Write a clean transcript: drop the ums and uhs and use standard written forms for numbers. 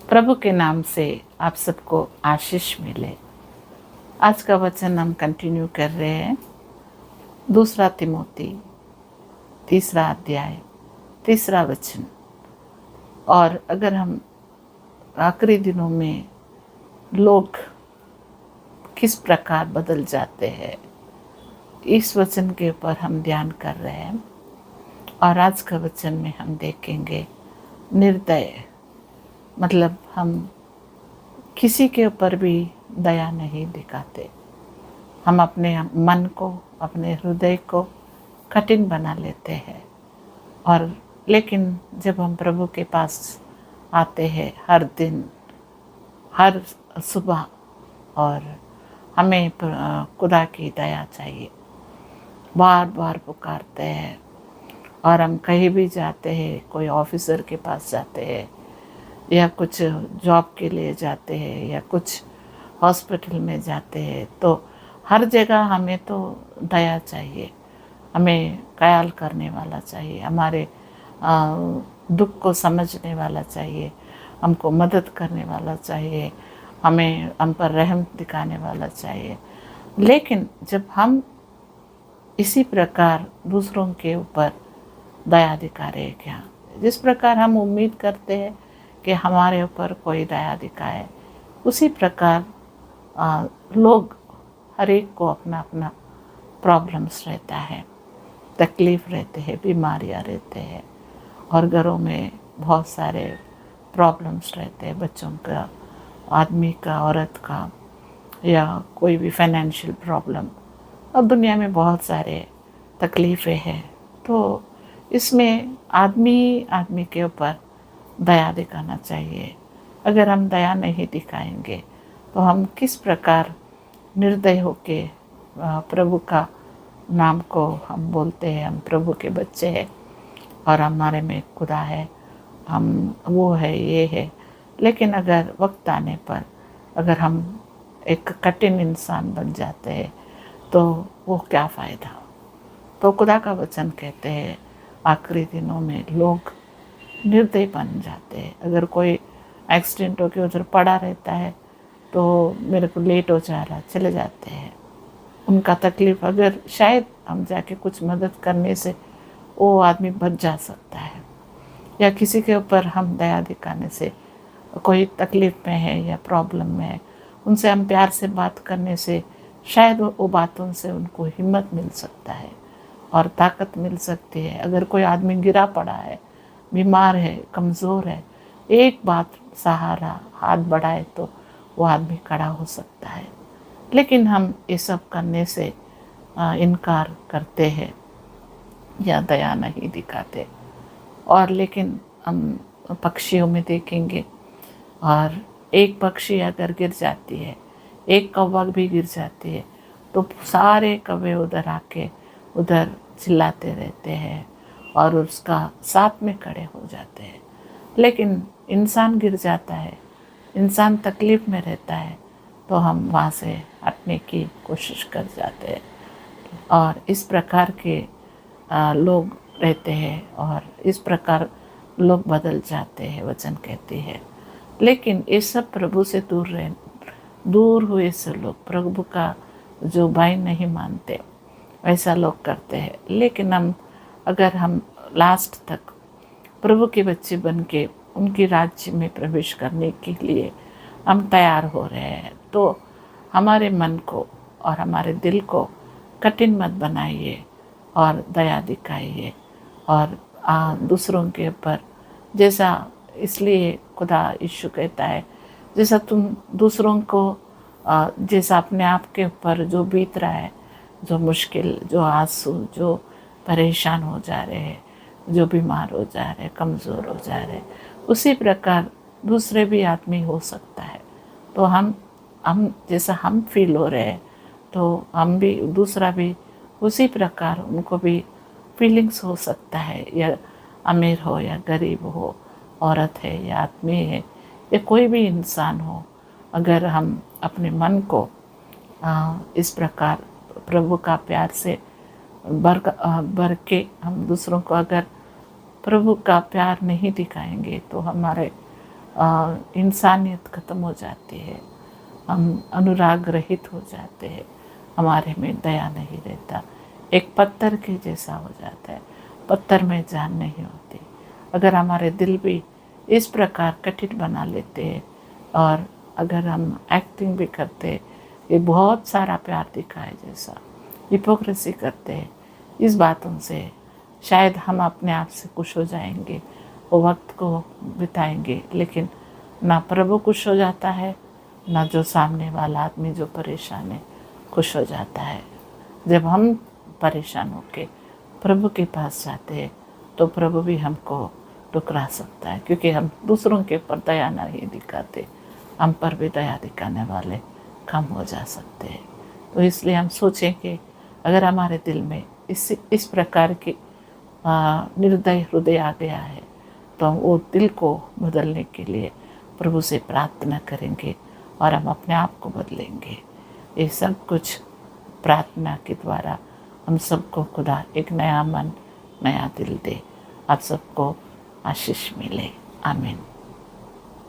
प्रभु के नाम से आप सबको आशीष मिले। आज का वचन हम कंटिन्यू कर रहे हैं। दूसरा तिमोती 3 अध्याय 3 वचन। और अगर हम आखिरी दिनों में लोग किस प्रकार बदल जाते हैं, इस वचन के ऊपर हम ध्यान कर रहे हैं। और आज का वचन में हम देखेंगे निर्दय, मतलब हम किसी के ऊपर भी दया नहीं दिखाते। हम अपने मन को, अपने हृदय को कठिन बना लेते हैं। और लेकिन जब हम प्रभु के पास आते हैं हर दिन, हर सुबह, और हमें खुदा की दया चाहिए, बार बार पुकारते हैं। और हम कहीं भी जाते हैं, कोई ऑफिसर के पास जाते हैं या कुछ जॉब के लिए जाते हैं या कुछ हॉस्पिटल में जाते हैं, तो हर जगह हमें तो दया चाहिए, हमें ख्याल करने वाला चाहिए, हमारे दुख को समझने वाला चाहिए, हमको मदद करने वाला चाहिए, हमें हम पर रहम दिखाने वाला चाहिए। लेकिन जब हम इसी प्रकार दूसरों के ऊपर दया दिखा रहे हैं, क्या जिस प्रकार हम उम्मीद करते हैं कि हमारे ऊपर कोई दया दिखाए, उसी प्रकार लोग, हर एक को अपना अपना प्रॉब्लम्स रहता है, तकलीफ़ रहते हैं, बीमारियां रहते हैं, और घरों में बहुत सारे प्रॉब्लम्स रहते हैं, बच्चों का, आदमी का, औरत का, या कोई भी फाइनेंशियल प्रॉब्लम, और दुनिया में बहुत सारे तकलीफ़ें हैं। तो इसमें आदमी के ऊपर दया दिखाना चाहिए। अगर हम दया नहीं दिखाएंगे तो हम किस प्रकार निर्दय होके प्रभु का नाम को हम बोलते हैं, हम प्रभु के बच्चे हैं और हमारे में खुदा है, हम वो है, ये है। लेकिन अगर वक्त आने पर अगर हम एक कठिन इंसान बन जाते हैं तो वो क्या फ़ायदा। तो खुदा का वचन कहते हैं आखिरी दिनों में लोग निर्दयी बन जाते हैं। अगर कोई एक्सीडेंट होकर उधर पड़ा रहता है तो मेरे को लेट हो जा रहा, चले जाते हैं। उनका तकलीफ़, अगर शायद हम जाके कुछ मदद करने से वो आदमी बच जा सकता है, या किसी के ऊपर हम दया दिखाने से, कोई तकलीफ़ में है या प्रॉब्लम में है, उनसे हम प्यार से बात करने से शायद वो बातों से उनको हिम्मत मिल सकता है और ताकत मिल सकती है। अगर कोई आदमी गिरा पड़ा है, बीमार है, कमज़ोर है, एक बात सहारा हाथ बढ़ाए तो वो आदमी खड़ा हो सकता है। लेकिन हम ये सब करने से इनकार करते हैं या दया नहीं दिखाते। और लेकिन हम पक्षियों में देखेंगे, और एक पक्षी अगर गिर जाती है, एक कौवा भी गिर जाती है, तो सारे कौवे उधर आके उधर चिल्लाते रहते हैं और उसका साथ में खड़े हो जाते हैं। लेकिन इंसान गिर जाता है, इंसान तकलीफ़ में रहता है, तो हम वहाँ से हटने की कोशिश कर जाते हैं। और इस प्रकार के लोग रहते हैं और इस प्रकार लोग बदल जाते हैं, वचन कहती है। लेकिन ये सब प्रभु से दूर हुए से लोग प्रभु का जो बाई नहीं मानते, वैसा लोग करते हैं। लेकिन अगर हम लास्ट तक प्रभु के बच्चे बन के उनके राज्य में प्रवेश करने के लिए हम तैयार हो रहे हैं, तो हमारे मन को और हमारे दिल को कठिन मत बनाइए और दया दिखाइए। और दूसरों के ऊपर जैसा, इसलिए खुदा यीशु कहता है, जैसा तुम दूसरों को जैसा अपने आप के ऊपर जो बीत रहा है, जो मुश्किल, जो आंसू, जो परेशान हो जा रहे हैं, जो बीमार हो जा रहे हैं, कमज़ोर हो जा रहे हैं, उसी प्रकार दूसरे भी आदमी हो सकता है। तो हम जैसा हम फील हो रहे हैं, तो हम भी, दूसरा भी उसी प्रकार उनको भी फीलिंग्स हो सकता है, या अमीर हो या गरीब हो, औरत है या आदमी है, या कोई भी इंसान हो। अगर हम अपने मन को इस प्रकार प्रभु का प्यार से भर के हम दूसरों को अगर प्रभु का प्यार नहीं दिखाएंगे, तो हमारे इंसानियत ख़त्म हो जाती है, हम अनुराग रहित हो जाते हैं, हमारे में दया नहीं रहता, एक पत्थर के जैसा हो जाता है, पत्थर में जान नहीं होती। अगर हमारे दिल भी इस प्रकार कठिन बना लेते हैं और अगर हम एक्टिंग भी करते ये बहुत सारा प्यार दिखाए जैसा हिपोक्रेसी करते हैं, इस बातों से शायद हम अपने आप से खुश हो जाएंगे, वो वक्त को बिताएंगे, लेकिन ना प्रभु खुश हो जाता है, ना जो सामने वाला आदमी जो परेशान है खुश हो जाता है। जब हम परेशान होके प्रभु के पास जाते हैं तो प्रभु भी हमको ठुकरा सकता है, क्योंकि हम दूसरों के ऊपर दया नहीं दिखाते, हम पर भी दया दिखाने वाले कम हो जा सकते हैं। तो इसलिए हम सोचें कि अगर हमारे दिल में इस प्रकार की निर्दय हृदय आ गया है तो हम वो दिल को बदलने के लिए प्रभु से प्रार्थना करेंगे और हम अपने आप को बदलेंगे। ये सब कुछ प्रार्थना के द्वारा हम सबको खुदा एक नया मन, नया दिल दे। आप सबको आशीष मिले। आमीन।